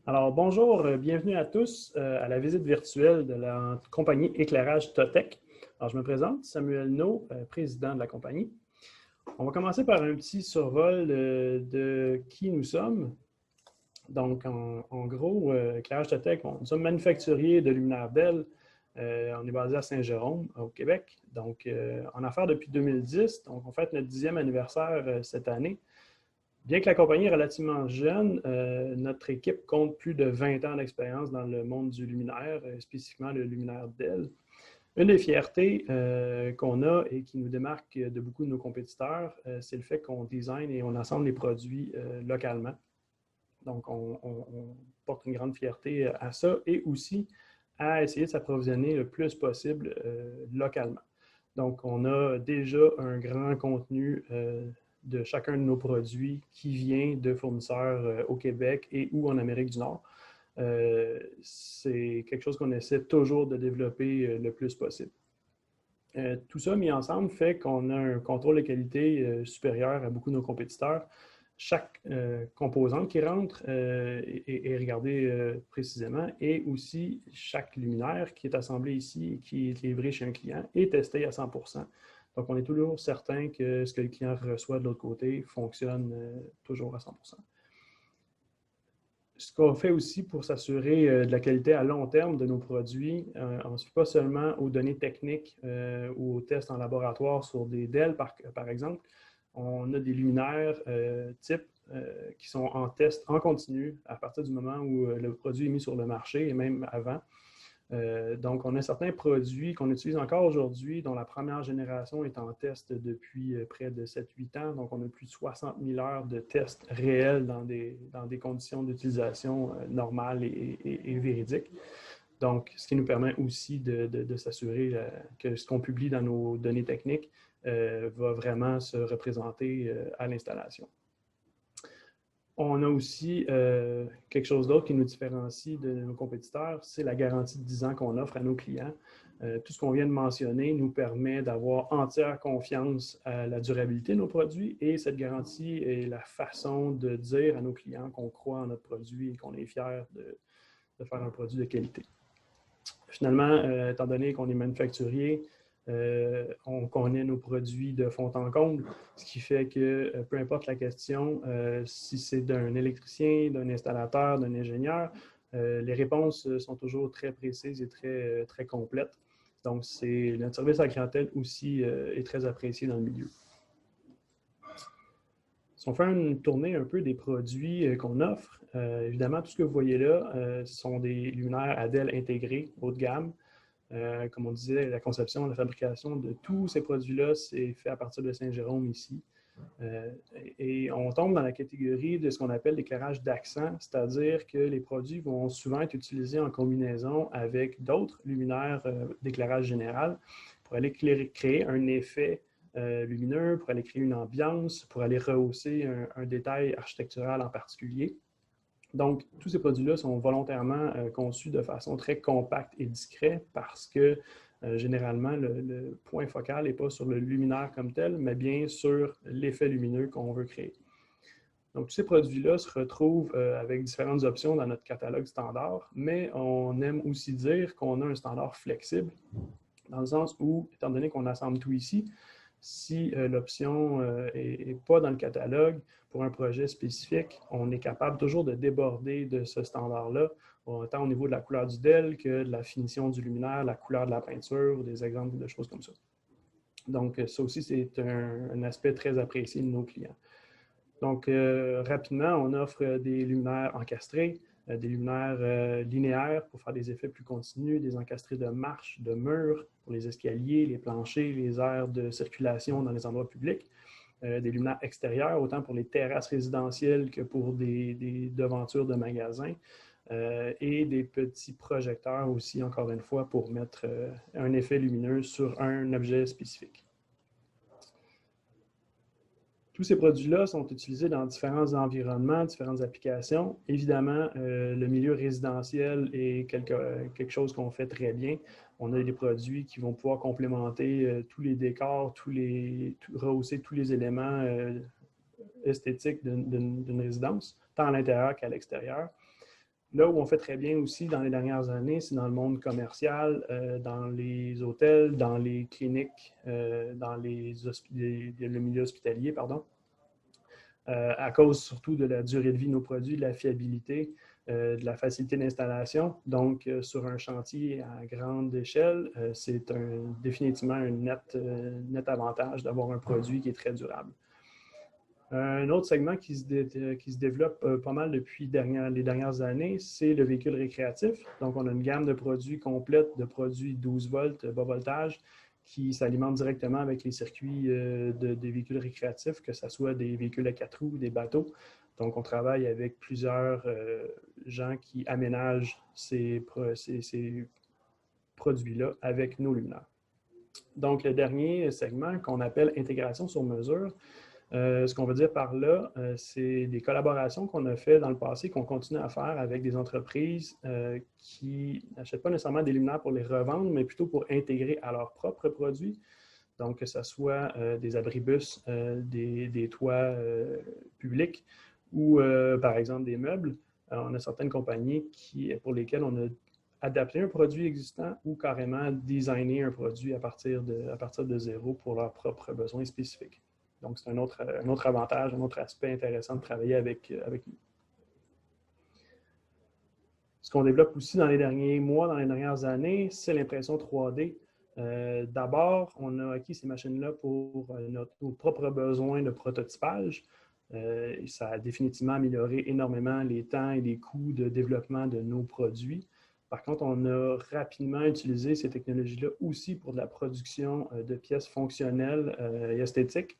Alors, bonjour, bienvenue à tous à la visite virtuelle de la compagnie Éclairage Totec. Alors, je me présente, Samuel No, président de la compagnie. On va commencer par un petit survol de qui nous sommes. Donc, en gros, Éclairage Totec, nous sommes manufacturiers de luminaires DEL. On est basé à Saint-Jérôme, au Québec. Donc, en affaires depuis 2010. Donc, on fête notre 10e anniversaire cette année. Bien que la compagnie est relativement jeune, notre équipe compte plus de 20 ans d'expérience dans le monde du luminaire, spécifiquement le luminaire DEL. Une des fiertés qu'on a et qui nous démarque de beaucoup de nos compétiteurs, c'est le fait qu'on design et on assemble les produits localement. Donc, on porte une grande fierté à ça et aussi à essayer de s'approvisionner le plus possible localement. Donc, on a déjà un grand contenu de chacun de nos produits qui vient de fournisseurs au Québec et ou en Amérique du Nord. C'est quelque chose qu'on essaie toujours de développer le plus possible. Tout ça mis ensemble fait qu'on a un contrôle de qualité supérieur à beaucoup de nos compétiteurs. Chaque composante qui rentre est regardée précisément et aussi chaque luminaire qui est assemblé ici et qui est livré chez un client est testé à 100%. Donc, on est toujours certain que ce que le client reçoit de l'autre côté fonctionne toujours à 100%. Ce qu'on fait aussi pour s'assurer de la qualité à long terme de nos produits, on ne se fie pas seulement aux données techniques ou aux tests en laboratoire sur des DEL, par exemple. On a des luminaires type qui sont en test en continu à partir du moment où le produit est mis sur le marché et même avant. Donc, on a certains produits qu'on utilise encore aujourd'hui, dont la première génération est en test depuis près de 7-8 ans. Donc, on a plus de 60 000 heures de tests réels dans des conditions d'utilisation normales et véridiques. Donc, ce qui nous permet aussi de s'assurer que ce qu'on publie dans nos données techniques va vraiment se représenter à l'installation. On a aussi quelque chose d'autre qui nous différencie de nos compétiteurs, c'est la garantie de 10 ans qu'on offre à nos clients. Tout ce qu'on vient de mentionner nous permet d'avoir entière confiance à la durabilité de nos produits et cette garantie est la façon de dire à nos clients qu'on croit en notre produit et qu'on est fier de faire un produit de qualité. Finalement, étant donné qu'on est manufacturier, on connaît nos produits de fond en comble, ce qui fait que peu importe la question, si c'est d'un électricien, d'un installateur, d'un ingénieur, les réponses sont toujours très précises et très complètes. Donc, notre service à la clientèle aussi est très apprécié dans le milieu. Si on fait une tournée un peu des produits qu'on offre, évidemment, tout ce que vous voyez là sont des luminaires ADEL intégrés, haut de gamme. Comme on disait, la conception, la fabrication de tous ces produits-là, c'est fait à partir de Saint-Jérôme ici. Et on tombe dans la catégorie de ce qu'on appelle l'éclairage d'accent, c'est-à-dire que les produits vont souvent être utilisés en combinaison avec d'autres luminaires d'éclairage général pour aller créer un effet lumineux, pour aller créer une ambiance, pour aller rehausser un détail architectural en particulier. Donc, tous ces produits-là sont volontairement conçus de façon très compacte et discrète parce que généralement, le point focal n'est pas sur le luminaire comme tel, mais bien sur l'effet lumineux qu'on veut créer. Donc, tous ces produits-là se retrouvent avec différentes options dans notre catalogue standard, mais on aime aussi dire qu'on a un standard flexible, dans le sens où, étant donné qu'on assemble tout ici, si l'option n'est pas dans le catalogue pour un projet spécifique, on est capable toujours de déborder de ce standard-là, autant au niveau de la couleur du DEL que de la finition du luminaire, la couleur de la peinture, ou des exemples de choses comme ça. Donc, ça aussi, c'est un aspect très apprécié de nos clients. Donc, rapidement, on offre des luminaires encastrés, des luminaires linéaires pour faire des effets plus continus, des encastrés de marche, de murs pour les escaliers, les planchers, les aires de circulation dans les endroits publics, des luminaires extérieurs, autant pour les terrasses résidentielles que pour des devantures de magasins, et des petits projecteurs aussi, encore une fois, pour mettre un effet lumineux sur un objet spécifique. Tous ces produits-là sont utilisés dans différents environnements, différentes applications. Évidemment, le milieu résidentiel est quelque chose qu'on fait très bien. On a des produits qui vont pouvoir complémenter tous les décors, rehausser tous les éléments esthétiques d'une résidence, tant à l'intérieur qu'à l'extérieur. Là où on fait très bien aussi dans les dernières années, c'est dans le monde commercial, dans les hôtels, dans les cliniques, dans le milieu hospitalier, pardon. À cause surtout de la durée de vie de nos produits, de la fiabilité, de la facilité d'installation. Donc, sur un chantier à grande échelle, c'est définitivement un net avantage d'avoir un produit qui est très durable. Un autre segment qui se développe pas mal depuis les dernières années, c'est le véhicule récréatif. Donc, on a une gamme de produits complète, de produits 12 volts, bas voltage, qui s'alimentent directement avec les circuits des véhicules récréatifs, que ce soit des véhicules à 4 roues ou des bateaux. Donc, on travaille avec plusieurs gens qui aménagent ces produits-là avec nos luminaires. Donc, le dernier segment qu'on appelle intégration sur mesure, ce qu'on veut dire par là, c'est des collaborations qu'on a fait dans le passé, qu'on continue à faire avec des entreprises qui n'achètent pas nécessairement des luminaires pour les revendre, mais plutôt pour intégrer à leurs propres produits. Donc, que ce soit des abribus, des toits publics ou, par exemple, des meubles. On a certaines compagnies pour lesquelles on a adapté un produit existant ou carrément designé un produit à partir de zéro pour leurs propres besoins spécifiques. Donc, c'est un autre avantage, un autre aspect intéressant de travailler avec nous. Ce qu'on développe aussi dans les derniers mois, dans les dernières années, c'est l'impression 3D. D'abord, on a acquis ces machines-là pour nos propres besoins de prototypage. Ça a définitivement amélioré énormément les temps et les coûts de développement de nos produits. Par contre, on a rapidement utilisé ces technologies-là aussi pour de la production de pièces fonctionnelles et esthétiques.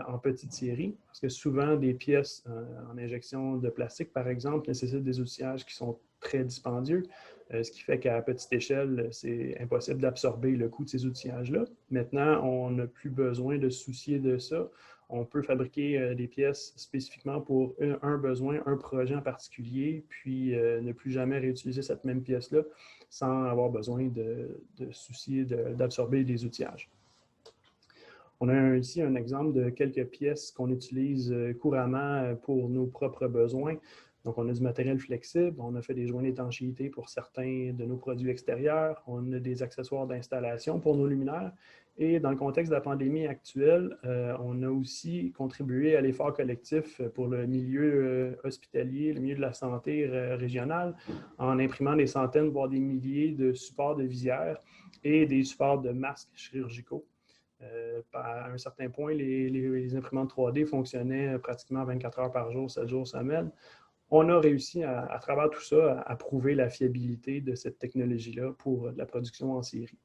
En petite série, parce que souvent des pièces en injection de plastique, par exemple, nécessitent des outillages qui sont très dispendieux, ce qui fait qu'à petite échelle, c'est impossible d'absorber le coût de ces outillages-là. Maintenant, on n'a plus besoin de se soucier de ça. On peut fabriquer des pièces spécifiquement pour un besoin, un projet en particulier, puis ne plus jamais réutiliser cette même pièce-là sans avoir besoin de soucier d'absorber des outillages. On a ici un exemple de quelques pièces qu'on utilise couramment pour nos propres besoins. Donc, on a du matériel flexible, on a fait des joints d'étanchéité pour certains de nos produits extérieurs, on a des accessoires d'installation pour nos luminaires. Et dans le contexte de la pandémie actuelle, on a aussi contribué à l'effort collectif pour le milieu hospitalier, le milieu de la santé régionale, en imprimant des centaines, voire des milliers de supports de visière et des supports de masques chirurgicaux. À un certain point, les imprimantes 3D fonctionnaient pratiquement 24 heures par jour, 7 jours semaine. On a réussi, à travers tout ça, à prouver la fiabilité de cette technologie-là pour la production en série.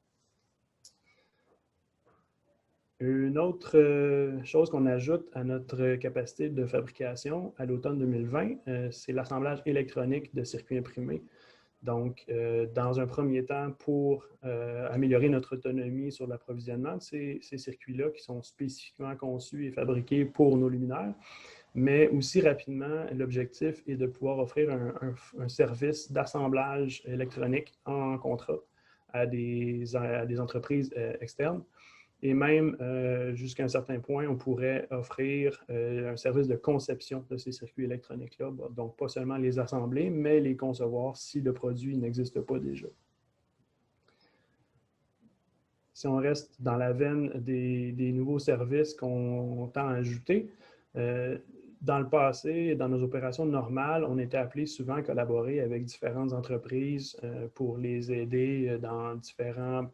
Une autre chose qu'on ajoute à notre capacité de fabrication à l'automne 2020, c'est l'assemblage électronique de circuits imprimés. Donc, dans un premier temps, pour améliorer notre autonomie sur l'approvisionnement de ces circuits-là qui sont spécifiquement conçus et fabriqués pour nos luminaires, mais aussi rapidement, l'objectif est de pouvoir offrir un service d'assemblage électronique en contrat à des entreprises externes. Et même, jusqu'à un certain point, on pourrait offrir un service de conception de ces circuits électroniques-là. Donc, pas seulement les assembler, mais les concevoir si le produit n'existe pas déjà. Si on reste dans la veine des nouveaux services qu'on tend à ajouter, dans le passé, dans nos opérations normales, on était appelé souvent à collaborer avec différentes entreprises pour les aider dans différents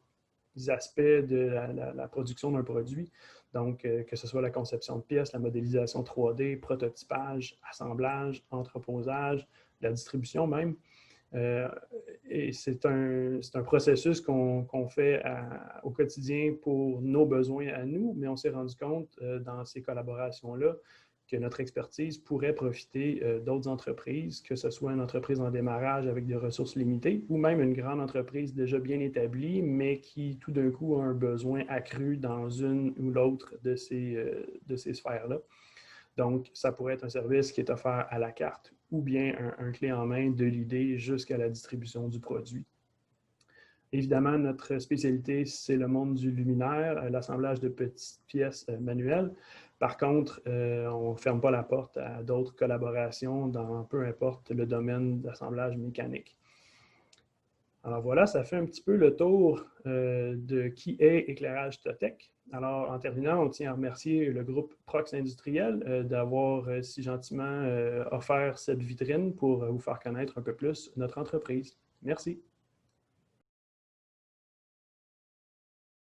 aspects de la production d'un produit. Donc, que ce soit la conception de pièces, la modélisation 3D, prototypage, assemblage, entreposage, la distribution même. Et c'est un processus qu'on fait au quotidien pour nos besoins à nous, mais on s'est rendu compte dans ces collaborations-là que notre expertise pourrait profiter d'autres entreprises, que ce soit une entreprise en démarrage avec des ressources limitées ou même une grande entreprise déjà bien établie, mais qui tout d'un coup a un besoin accru dans une ou l'autre de ces sphères-là. Donc, ça pourrait être un service qui est offert à la carte ou bien un clé en main de l'idée jusqu'à la distribution du produit. Évidemment, notre spécialité, c'est le monde du luminaire, l'assemblage de petites pièces manuelles. Par contre, on ne ferme pas la porte à d'autres collaborations dans peu importe le domaine d'assemblage mécanique. Alors voilà, ça fait un petit peu le tour de qui est Éclairage Totec. Alors, en terminant, on tient à remercier le groupe Prox Industriel d'avoir si gentiment offert cette vitrine pour vous faire connaître un peu plus notre entreprise. Merci.